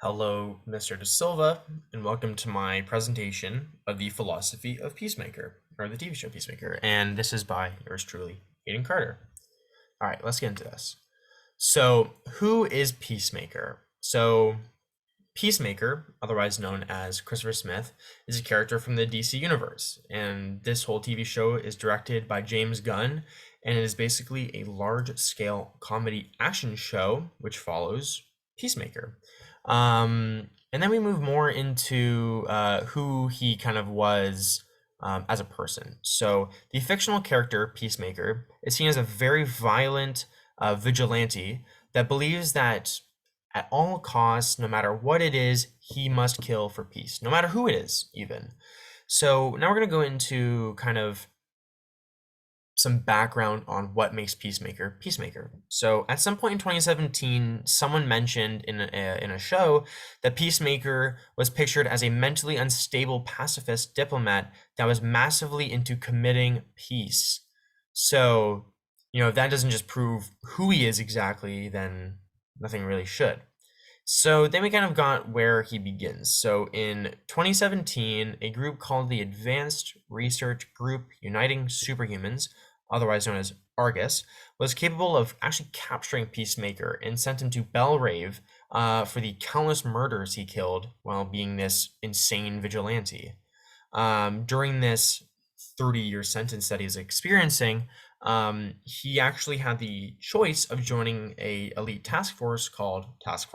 Hello, Mr. De Silva, and welcome to my presentation of the Philosophy of Peacemaker, or the TV show Peacemaker, and this is by yours truly, Hayden Carter. All right, let's get into this. So, who is Peacemaker? So, Peacemaker, otherwise known as Christopher Smith, is a character from the DC universe, and this whole TV show is directed by James Gunn, and it is basically a large-scale comedy action show which follows Peacemaker. And then we move more into who he kind of was as a person. So the fictional character Peacemaker is seen as a very violent vigilante that believes that at all costs, no matter what it is, he must kill for peace, no matter who it is, even. So now we're going to go into kind of some background on what makes Peacemaker Peacemaker. So at some point in 2017, someone mentioned in a show that Peacemaker was pictured as a mentally unstable pacifist diplomat that was massively into committing peace. So, if that doesn't just prove who he is exactly, then nothing really should. So then we kind of got where he begins. So in 2017, a group called the Advanced Research Group Uniting Superhumans, otherwise known as Argus, was capable of actually capturing Peacemaker and sent him to Belrave for the countless murders he killed while being this insane vigilante. During this 30-year sentence that he's experiencing, he actually had the choice of joining a elite task force called Task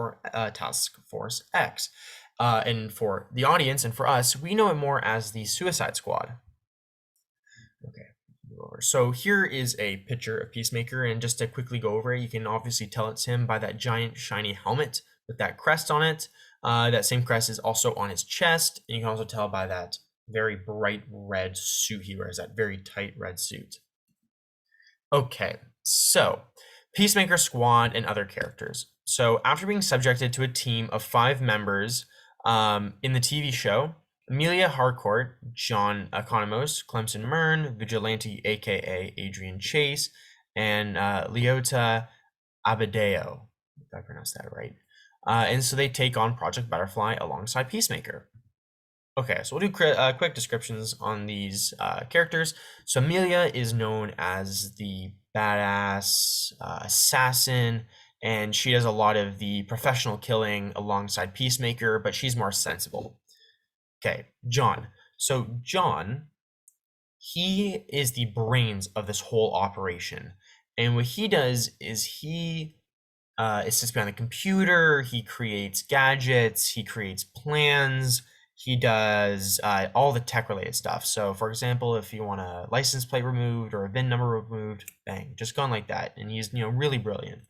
Force X. And for the audience and for us, we know it more as the Suicide Squad. Okay, move over. So here is a picture of Peacemaker, and just to quickly go over it, you can obviously tell it's him by that giant shiny helmet with that crest on it. That same crest is also on his chest, and you can also tell by that very bright red suit he wears, that very tight red suit. Okay, so Peacemaker Squad and other characters. So after being subjected to a team of 5 members in the TV show, Amelia Harcourt, John Economos, Clemson Mern, Vigilante aka Adrian Chase, and Leota Abadeo, if I pronounced that right. And so they take on Project Butterfly alongside Peacemaker. Okay, so we'll do quick descriptions on these characters. So Amelia is known as the badass assassin, and she does a lot of the professional killing alongside Peacemaker, but she's more sensible. Okay, John. So John, he is the brains of this whole operation. And what he does is he sits behind the computer, he creates gadgets, he creates plans, he does all the tech related stuff. So for example, if you want a license plate removed or a VIN number removed, bang, just gone like that. And he's, really brilliant.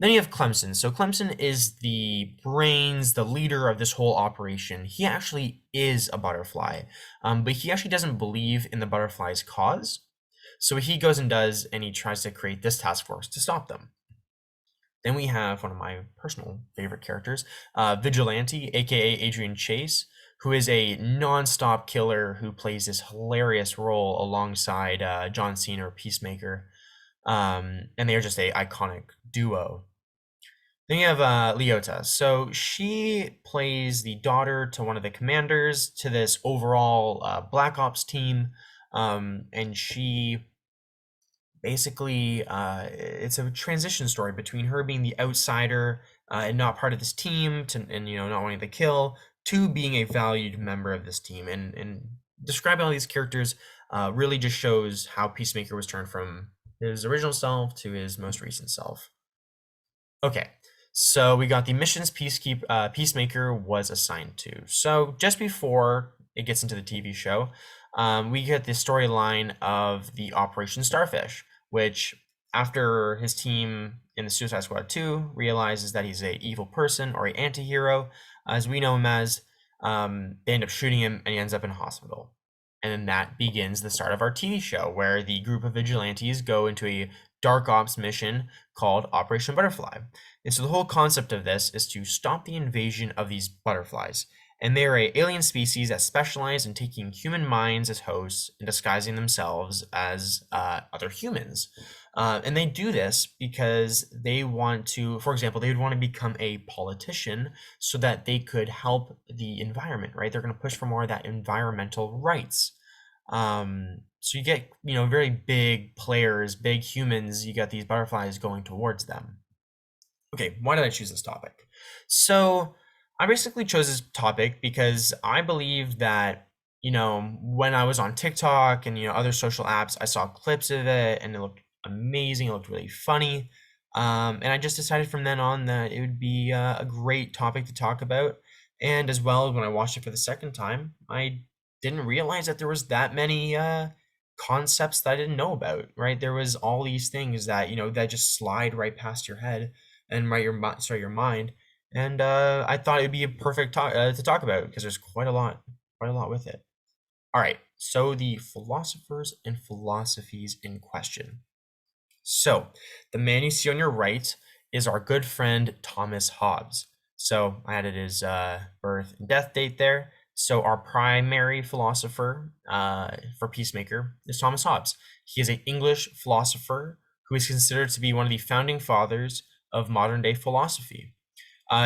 Then you have Clemson. So Clemson is the brains, the leader of this whole operation. He actually is a butterfly, but he actually doesn't believe in the butterfly's cause. So what he goes and does, and he tries to create this task force to stop them. Then we have one of my personal favorite characters, Vigilante, aka Adrian Chase, who is a non-stop killer who plays this hilarious role alongside John Cena or Peacemaker. And they are just a iconic duo. Then you have Leota. So she plays the daughter to one of the commanders to this overall Black Ops team. And she basically it's a transition story between her being the outsider and not part of this team and not wanting to kill, to being a valued member of this team. And describing all these characters really just shows how Peacemaker was turned from his original self to his most recent self. Okay, so we got the missions Peacemaker was assigned to. So just before it gets into the TV show, we get the storyline of the Operation Starfish, which after his team in the Suicide Squad 2 realizes that he's a evil person or a anti-hero, as we know him as, they end up shooting him and he ends up in a hospital. And then that begins the start of our TV show, where the group of vigilantes go into a dark ops mission called Operation Butterfly. And so the whole concept of this is to stop the invasion of these butterflies. And they are an alien species that specialize in taking human minds as hosts and disguising themselves as other humans. And they do this because they want to, for example, they would want to become a politician so that they could help the environment, right? They're going to push for more of that environmental rights. So you get, very big players, big humans, you got these butterflies going towards them. Okay, why did I choose this topic? So I basically chose this topic because I believe that, when I was on TikTok and, other social apps, I saw clips of it and it looked amazing. It looked really funny. And I just decided from then on that it would be a great topic to talk about. And as well, when I watched it for the second time, I didn't realize that there was that many concepts that I didn't know about, right? There was all these things that, that just slide right past your head and your mind. And I thought it'd be a perfect to talk about because there's quite a lot with it. All right, so the philosophers and philosophies in question. So the man you see on your right is our good friend Thomas Hobbes. So I added his birth and death date there. So our primary philosopher for Peacemaker is Thomas Hobbes. He is an English philosopher who is considered to be one of the founding fathers of modern day philosophy.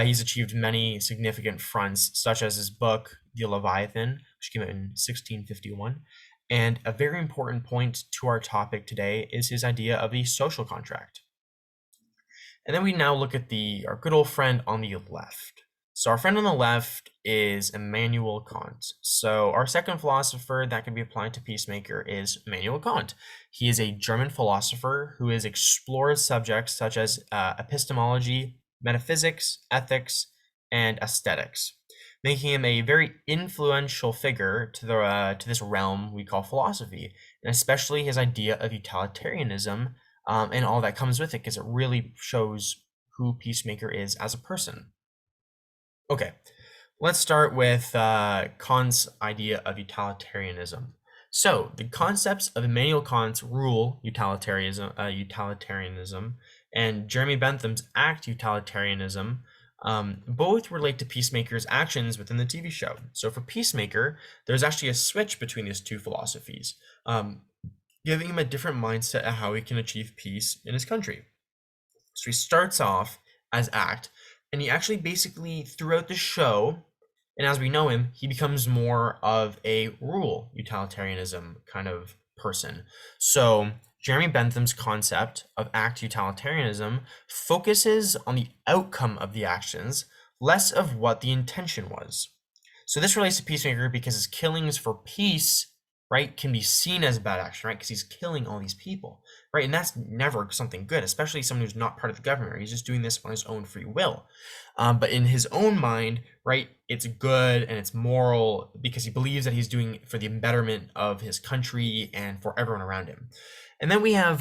He's achieved many significant fronts, such as his book, The Leviathan, which came out in 1651. And a very important point to our topic today is his idea of the social contract. And then we now look at our good old friend on the left. So our friend on the left is Immanuel Kant. So our second philosopher that can be applied to Peacemaker is Immanuel Kant. He is a German philosopher who has explored subjects such as epistemology, metaphysics, ethics, and aesthetics, making him a very influential figure to this realm we call philosophy, and especially his idea of utilitarianism and all that comes with it, because it really shows who Peacemaker is as a person. Okay, let's start with Kant's idea of utilitarianism. So the concepts of Immanuel Kant's rule utilitarianism, and Jeremy Bentham's act utilitarianism both relate to Peacemaker's actions within the TV show. So for Peacemaker, there's actually a switch between these two philosophies, giving him a different mindset of how he can achieve peace in his country. So he starts off as act, and he actually basically throughout the show, and as we know him, he becomes more of a rule utilitarianism kind of person. So Jeremy Bentham's concept of act utilitarianism focuses on the outcome of the actions, less of what the intention was. So this relates to Peacemaker because his killings for peace, right, can be seen as a bad action, right? Because he's killing all these people, right? And that's never something good, especially someone who's not part of the government. He's just doing this on his own free will. But in his own mind, right, it's good and it's moral because he believes that he's doing it for the betterment of his country and for everyone around him. And then we have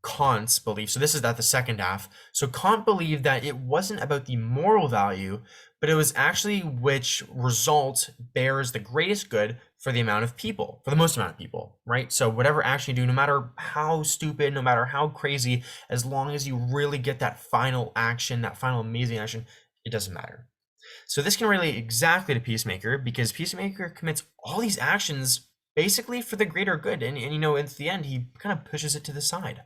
Kant's belief. So this is the second half. So Kant believed that it wasn't about the moral value, but it was actually which result bears the greatest good for the amount of people, for the most amount of people, right? So whatever action you do, no matter how stupid, no matter how crazy, as long as you really get that final action, that final amazing action, it doesn't matter. So this can relate exactly to Peacemaker because Peacemaker commits all these actions basically for the greater good. And at the end, he kind of pushes it to the side.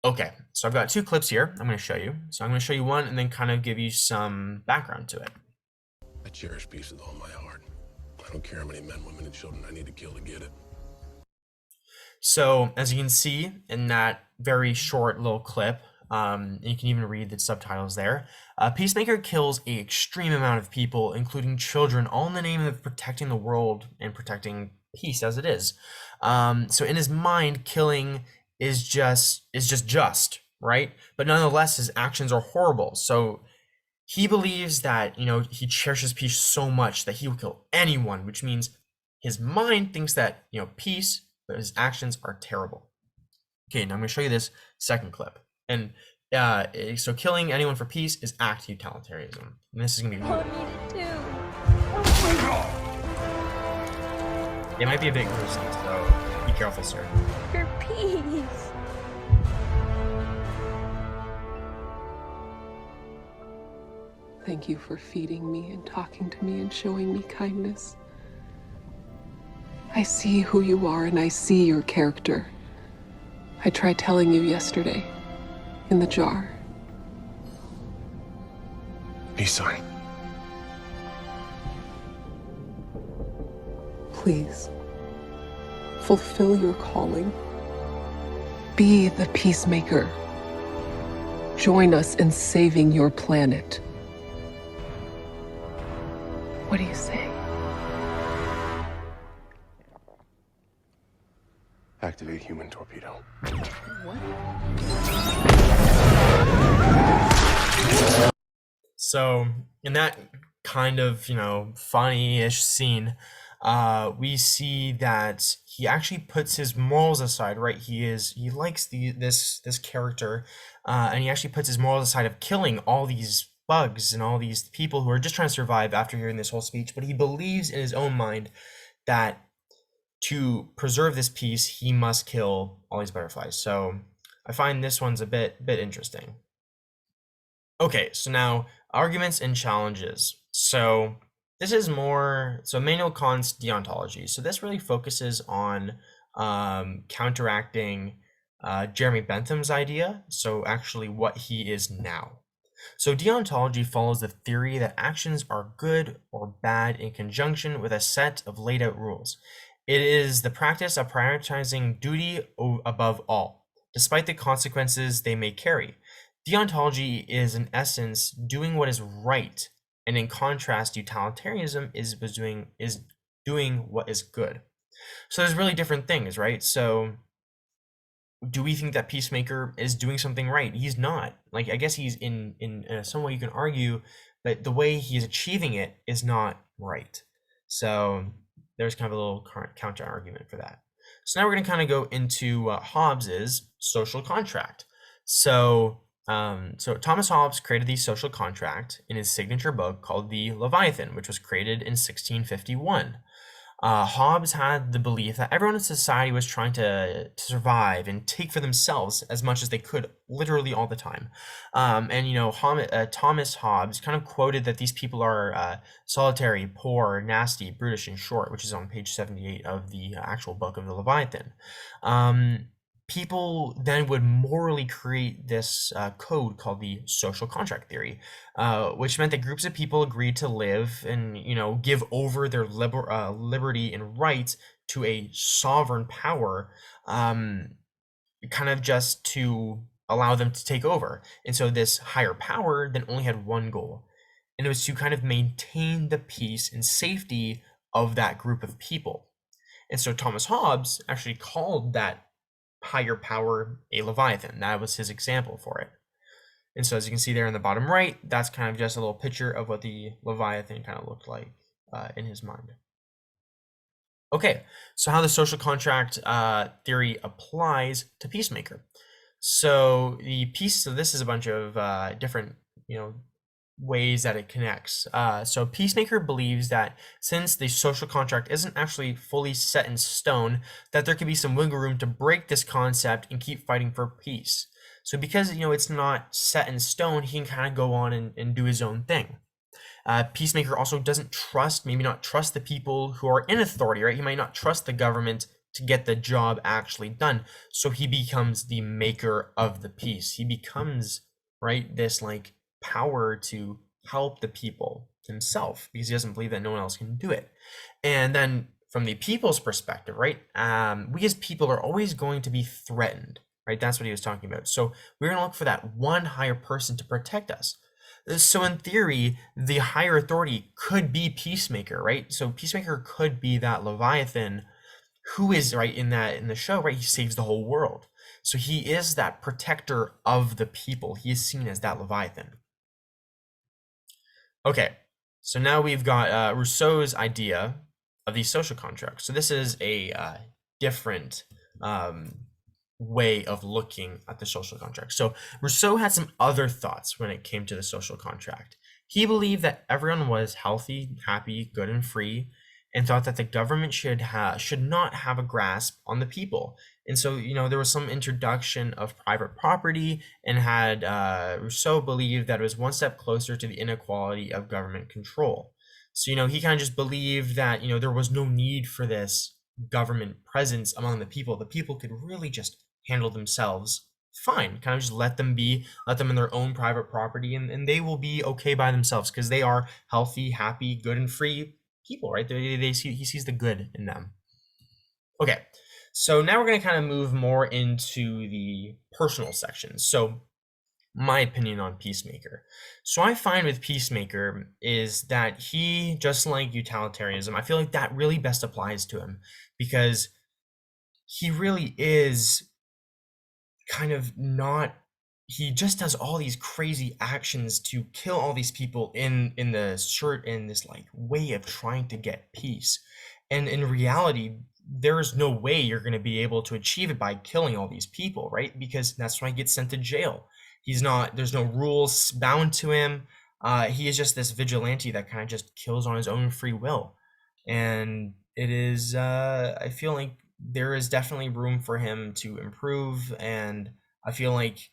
Okay, so I've got two clips here I'm going to show you. So I'm going to show you one and then kind of give you some background to it. I cherish peace with all my heart. I don't care how many men, women, and children I need to kill to get it. So as you can see in that very short little clip, you can even read the subtitles there. Peacemaker kills an extreme amount of people, including children, all in the name of protecting the world and protecting peace as it is. So in his mind, killing is just, right? But nonetheless, his actions are horrible. So he believes that, he cherishes peace so much that he will kill anyone, which means his mind thinks that, peace, but his actions are terrible. Okay, now I'm going to show you this second clip. And so killing anyone for peace is act utilitarianism. And this is going to be... It might be a bit gruesome, so be careful, sir. For peace. Thank you for feeding me and talking to me and showing me kindness. I see who you are and I see your character. I tried telling you yesterday, in the jar. Peace sign. Please, fulfill your calling. Be the peacemaker. Join us in saving your planet. What do you say? Activate human torpedo. So in that kind of, funny-ish scene, we see that he actually puts his morals aside, right? He likes this character, and he actually puts his morals aside of killing all these bugs and all these people who are just trying to survive after hearing this whole speech. But he believes in his own mind that to preserve this peace, he must kill all these butterflies. So I find this one's a bit interesting. Okay, so now arguments and challenges. So this is more so Immanuel Kant's deontology. So this really focuses on counteracting Jeremy Bentham's idea. So actually, what he is now. So deontology follows the theory that actions are good or bad in conjunction with a set of laid out rules. It is the practice of prioritizing duty above all, despite the consequences they may carry. Deontology is, in essence, doing what is right, and in contrast, utilitarianism is doing what is good. So there's really different things, right? So do we think that Peacemaker is doing something right? He's not. Like, I guess he's in some way you can argue, but the way he's achieving it is not right. So there's kind of a little counter argument for that. So now we're going to kind of go into Hobbes's social contract. So Thomas Hobbes created the social contract in his signature book called the Leviathan, which was created in 1651. Hobbes had the belief that everyone in society was trying to survive and take for themselves as much as they could, literally all the time. Thomas Hobbes kind of quoted that these people are solitary, poor, nasty, brutish, and short, which is on page 78 of the actual book of the Leviathan. People then would morally create this code called the social contract theory, which meant that groups of people agreed to live and give over their liberty and rights to a sovereign power, kind of just to allow them to take over. And so this higher power then only had one goal, and it was to kind of maintain the peace and safety of that group of people. And so Thomas Hobbes actually called that higher power a Leviathan. That was his example for it. And so as you can see there in the bottom right, that's kind of just a little picture of what the Leviathan kind of looked like in his mind. Okay, so how the social contract theory applies to Peacemaker. So this is a bunch of different, ways that it connects. So Peacemaker believes that since the social contract isn't actually fully set in stone, that there could be some wiggle room to break this concept and keep fighting for peace. So because it's not set in stone, he can kind of go on and do his own thing. Peacemaker also doesn't maybe not trust the people who are in authority, right? He might not trust the government to get the job actually done. So he becomes the maker of the peace. He becomes, right, this like power to help the people himself because he doesn't believe that no one else can do it. And then from the people's perspective, right, we as people are always going to be threatened, right? That's what he was talking about. So we're going to look for that one higher person to protect us. So in theory, the higher authority could be Peacemaker, right? So Peacemaker could be that Leviathan who is, right, in the show, right? He saves the whole world. So he is that protector of the people. He is seen as that Leviathan. Okay, so now we've got Rousseau's idea of the social contract. So this is a different way of looking at the social contract. So Rousseau had some other thoughts when it came to the social contract. He believed that everyone was healthy, happy, good, and free, and thought that the government should not have a grasp on the people. And so, there was some introduction of private property, and had Rousseau believed that it was one step closer to the inequality of government control. So, he kind of just believed that, there was no need for this government presence among the people. The people could really just handle themselves, fine. Kind of just let them be, let them in their own private property, and they will be okay by themselves because they are healthy, happy, good, and free people, right? They see, he sees the good in them. Okay, so now we're going to kind of move more into the personal section. So my opinion on Peacemaker. So I find with Peacemaker is that he, just like utilitarianism, I feel like that really best applies to him because he really is kind of not, he just does all these crazy actions to kill all these people in the shirt, in this like way of trying to get peace. And in reality, there's no way you're going to be able to achieve it by killing all these people, right? Because that's why he gets sent to jail. He's not, there's no rules bound to him. He is just this vigilante that kind of just kills on his own free will. And it is, I feel like there is definitely room for him to improve, and I feel like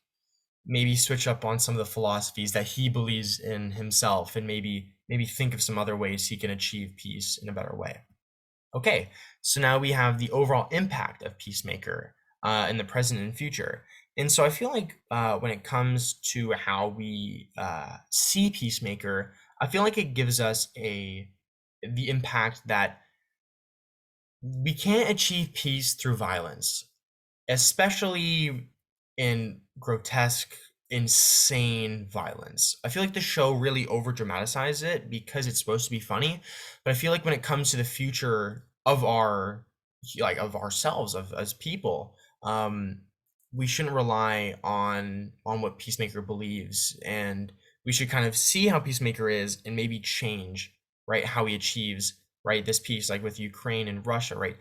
maybe switch up on some of the philosophies that he believes in himself, and maybe think of some other ways he can achieve peace in a better way. Okay, so now we have the overall impact of Peacemaker in the present and future. And so I feel like when it comes to how we see Peacemaker, I feel like it gives us the impact that we can't achieve peace through violence, especially in grotesque, insane violence. I feel like the show really over dramatizes it because it's supposed to be funny, but I feel like when it comes to the future of our, like, of ourselves, of as people, we shouldn't rely on what Peacemaker believes, and we should kind of see how Peacemaker is and maybe change, right, how he achieves, right, this peace, like with Ukraine and Russia, right?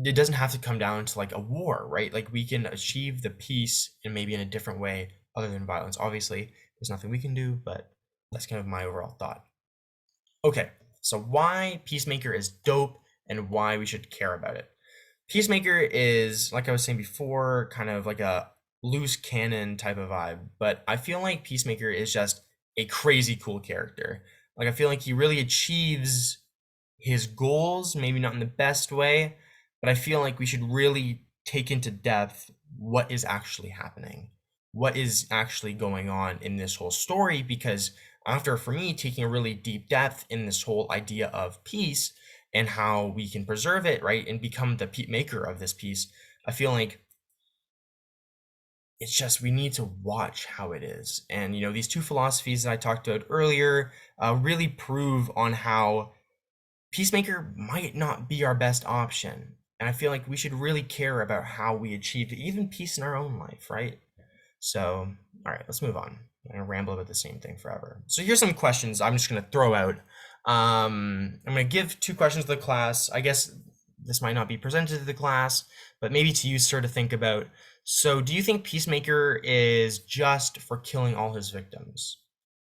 It doesn't have to come down to like a war, right? Like we can achieve the peace in maybe in a different way other than violence. Obviously, there's nothing we can do, but that's kind of my overall thought. Okay, so why Peacemaker is dope and why we should care about it. Peacemaker is, like I was saying before, kind of like a loose cannon type of vibe, but I feel like Peacemaker is just a crazy cool character. Like I feel like he really achieves his goals, maybe not in the best way, but I feel like we should really take into depth what is actually happening, what is actually going on in this whole story. Because after, for me, taking a really deep depth in this whole idea of peace and how we can preserve it, right, and become the maker of this peace, I feel like it's just we need to watch how it is. And these two philosophies that I talked about earlier really prove on how Peacemaker might not be our best option. And I feel like we should really care about how we achieve even peace in our own life, right? So, all right, let's move on. I'm gonna ramble about the same thing forever. So here's some questions I'm just gonna throw out. I'm gonna give two questions to the class. I guess this might not be presented to the class, but maybe to you, sir, to think about. So, do you think Peacemaker is just for killing all his victims?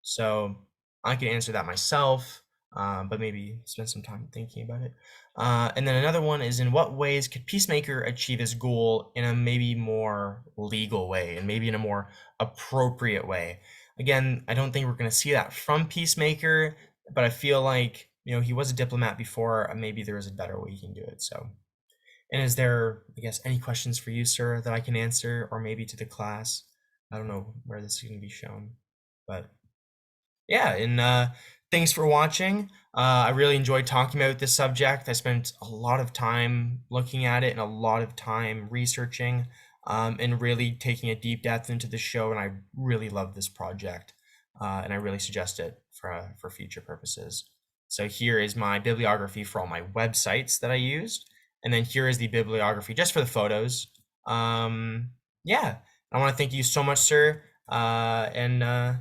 So, I can answer that myself, but maybe spend some time thinking about it. And then another one is, in what ways could Peacemaker achieve his goal in a maybe more legal way and maybe in a more appropriate way? Again, I don't think we're going to see that from Peacemaker, but I feel like, he was a diplomat before, and maybe there is a better way he can do it. So, and is there, I guess, any questions for you, sir, that I can answer, or maybe to the class? I don't know where this is going to be shown, but yeah, and thanks for watching. I really enjoyed talking about this subject. I spent a lot of time looking at it and a lot of time researching, and really taking a deep depth into the show, and I really love this project, and I really suggest it for future purposes. So here is my bibliography for all my websites that I used, and then here is the bibliography just for the photos. Yeah, I want to thank you so much, sir, and